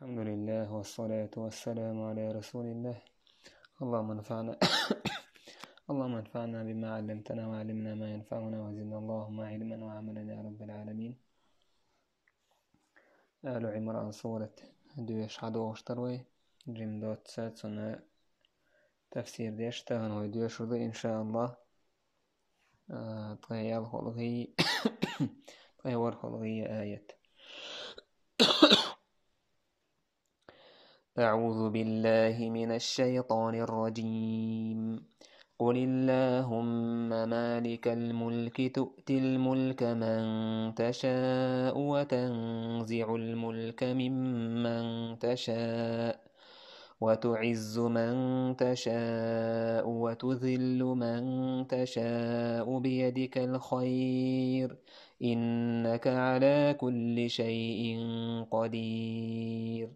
الحمد لله والصلاة والسلام على رسول الله. اللهم انفعنا اللهم انفعنا بما علمتنا وعلمنا ما ينفعنا وزدنا اللهم علما وعملا يا رب العالمين. آل عمران سورة دوش عدوش تروي جيم دوت ساتسونا تفسير ديش تغنوي دوش رضي إن شاء الله. طيال خلقي طيور خلقي آية. أعوذ بالله من الشيطان الرجيم. قل اللهم مالك الملك تؤتي الملك من تشاء وتنزع الملك ممن تشاء وتعز من تشاء وتذل من تشاء بيدك الخير إنك على كل شيء قدير.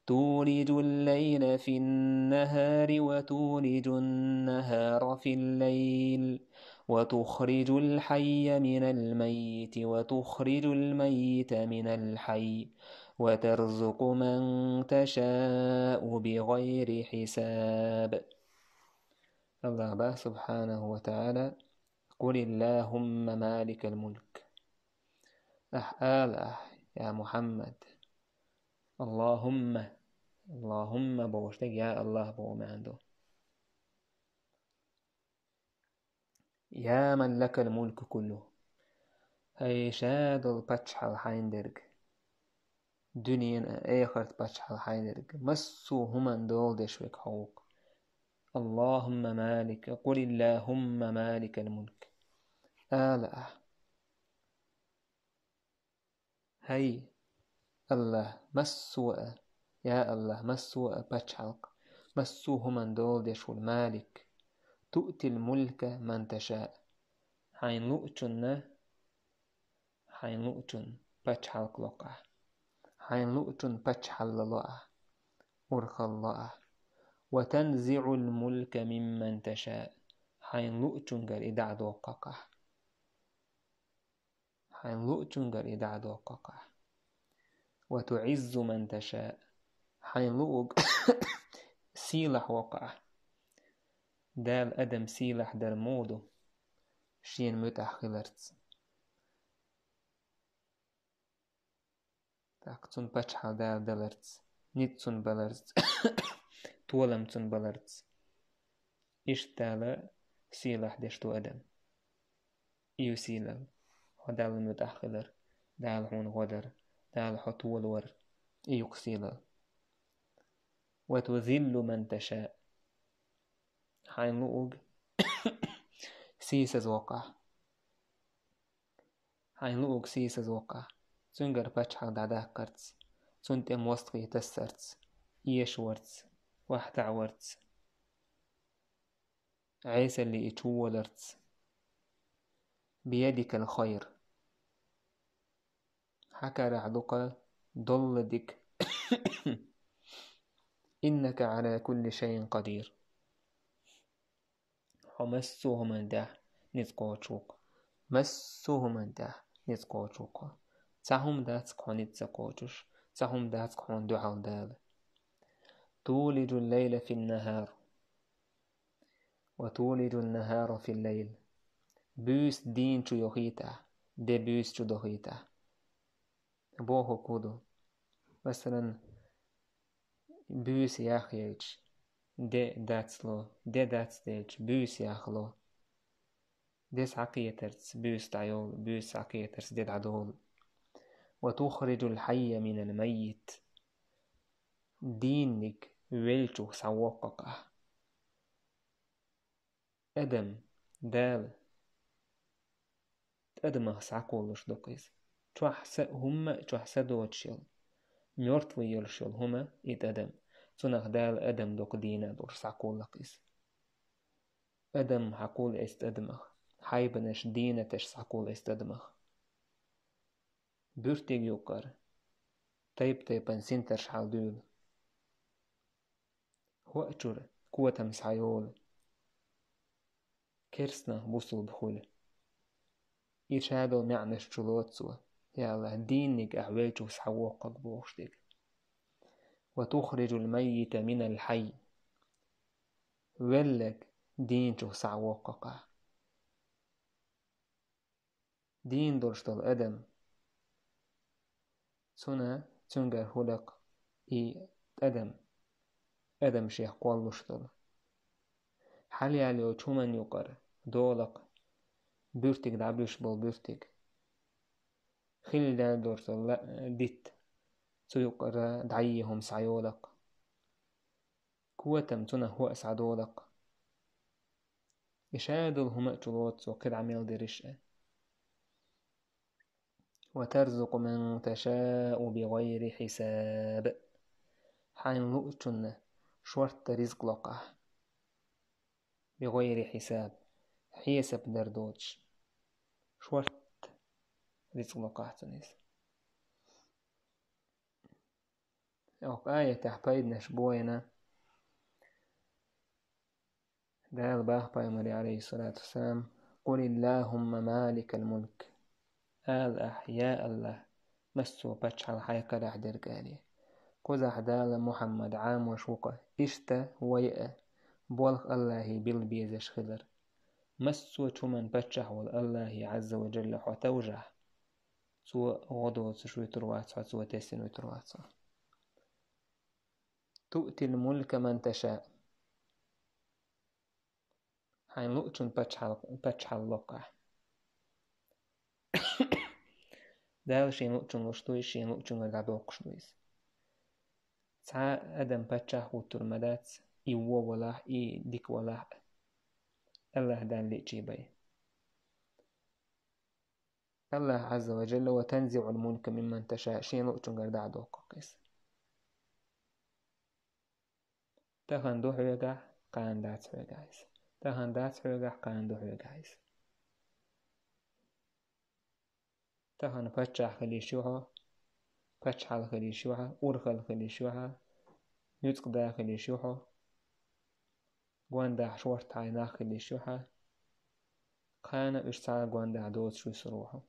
تولج الليل في النهار وتولج النهار في الليل وتخرج الحي من الميت وتخرج الميت من الحي وترزق من تشاء بغير حساب. الله سبحانه وتعالى قل اللهم مالك الملك. يا محمد اللهم بوشتك يا الله بو ما عنده يا من لك الملك كله. هاي شاد البتش الحيندرج دنيا آخر بتش الحيندرج مسو هم دول دشوك حوق. اللهم مالك قل اللهم مالك الملك. هاي الله مسو يا الله مسو بتش حلق مسو هم دول دشو المالك تؤتي الملك من تشاء. حين لؤتن بچحل قلقه حين لؤتن بچحل لقه أرخ الله وتنزع الملك ممن تشاء. حين لؤتن قال إدعد وققه حين لؤتن قال إدعد وققه وتعز من تشاء. حين لؤق سيلح وقعه دال أدم سيلح در مودو شين متأخلرت تاكتون بچحل دال دلرت نيتسون بلرت تولمتون بلرت إشتالا سيلح دشتو أدم إيو سيلل ودال متأخلر دال هون غدر دال حطول ور إيوك سيلل. وتذل من تشاء. حين لؤق سيسز وقع حين لؤق سيسز وقع تنقر بچحل دعداك كرتس تنتم وسطي تسرتس إيش ورتس واحتع ورتس عيسى اللي اتولرتس بيدك الخير حكى رعدك ضلدك إنك على كل شيء قدير. ومسوهم انده نتقوشوك مسوهم انده نتقوشوك تهم دات كونيت تقوشوش تهم دات كون دعال دال. تولج الليل في النهار وتولج النهار في الليل. بوس دين شو يخيته دي بوس شو دخيته بوهو كودو مثلا بوس ياخيج دي داتسلو دي داتستيج بوس ياخلو ديس عقيترس بوس تعيول بوس عقيترس ديد عدول. وتخرج الحي من الميت دينك ويلشو سوققه أدم دال أدمه سعقولش دقيس تحسى دوتشل ميورتوي يلشل هما إت أدم تنخ دال أدم دوك دينا دور سعقول لقيس أدم حقول است أدمه حيبنش دينة تش سعقول است أدمه بورتيج يوكر تيبن سنترش حالدول هو أجر قوة مسعيول كرسنا بوصل بخول إيشادو معنش جلوتسو يا الله دينك أحوالجو سحوقك بوشتك وتخرج الميت من الحي ولك دين شو سعوققع دين درشتل أدم سنة تنجر هلق أدم شيخ قوالوشتل حالي عليو چومن يقر دولق بيرتك دعبلوش بيرتك خيل دال دورتل ديت تو يقر دعيهم سعيولق كوتم تنا هو أسعدولق إشادل هم أجلوت وقد عميل درشة وترزق من تشاء بغير حساب حين لؤتن شورت رزق لقه بغير حساب حساب دردوش شورت رزق لقه تنس أو آية تحبيد نشبوينا دال باه بايمري عليه الصلاة والسلام قل اللهم مالك الملك الأحياء الله مسو بچحل حيكا راح درقالي قزح دال محمد عام وشوقة إشتا ويأ بولخ الله بالبيزش خضر مسو چومن بچح والله عز وجل حتوجه سو غدو تشوي ترواتها سو تسنو ترواتها تؤتي الملك من تشاء حين لؤتن بچحل لقع دال شين لؤتن لشتوي شين لؤتن لدعوق شتويس سا أدم بچح وترمدات إيوه ولاح إي ديك ولاح الله دان ليجي بي الله عز وجل وتنزع الملك ممن تشاء شين لؤتن لدعوق قيس تهان دو حيوغا قان دات حيوغايس تهان دات حيوغا قان دو حيوغايس تهان بچح خليشوها بچحل خليشوها أورخل خليشوها نيتق دا خليشوها قوان دا شورت عينا خليشوها قان اشتعال قوان دا دوت شو سروحه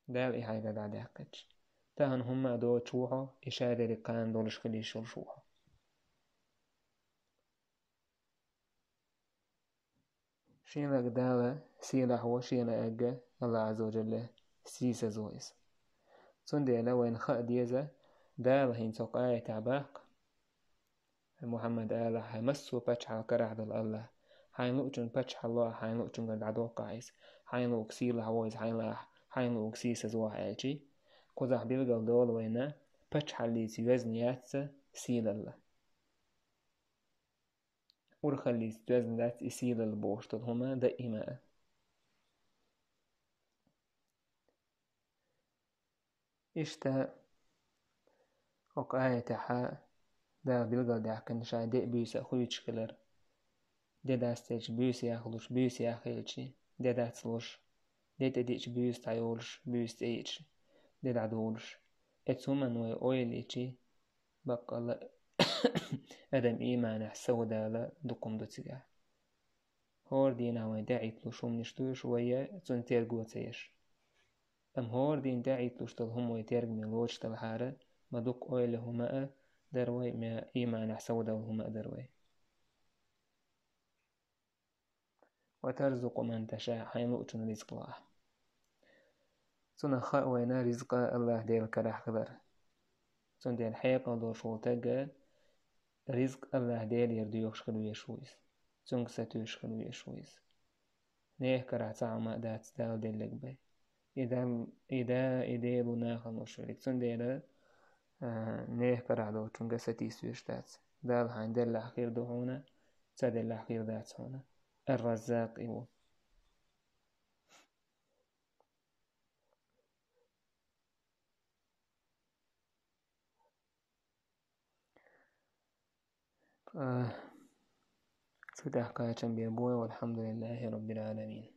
دال إحايقا دا داقج تهان هما دوت شوها إشارة لقان دولش خليشو شوها شينك دالا سيلا هو شينا أجا الله عز وجل سيسا زويس سندي لوين خاء ديزا دالا هين سوق آية تعباق محمد آله مسو بچحل كرعد الله حين لؤتن بچحل الله حين لؤتن قد عدو قايس حين لؤك سيلا هويس حين لؤك سيسا زوح آيجي قزح بيلغل دول وينا بچحل ليس يوزنيات سيلا الله ورخلي ستوزنات إسيل البوشتل هما دائما إشتا وقاية حا دا بيلغل دا كنشا دي بيسا خويتش كلر دي داستيج بيس ياخلوش بيس ياخيلشي دي داتسلوش دي تديش بيس تايولش بيس تايتش دي دادولش اتسوما نوي اويليشي بقى الله أدم إيمان سودا لا دقم دوتيا هور دينا وين داعيت لشوم نشتو شوية تنتير قوتيش أم هور دين داعيت لشتل هم ويتيرق من لوش تلحارة ما دق أويل هما دروي ما إيمان سودا وهما دروي وترزق من تشاء حين لؤتن رزق الله سنة خاء وينا رزق الله ديل كراح خبر سنة ديل حيقا دور شولتاقا رزق الله ديل يردو يخشخلو يشويس سنك ستو يشخلو يشويس نيه كراح تعمى دات دال ديلك بي إذا إديلو ناخل مشوريك سنة ديل نيه كراح دو چونك ستيسو يشتات دال حين ديل الأخير دو هنا سدل الأخير دات هنا الرزاق إيوه فتح كاچن بيربوي والحمد لله رب العالمين.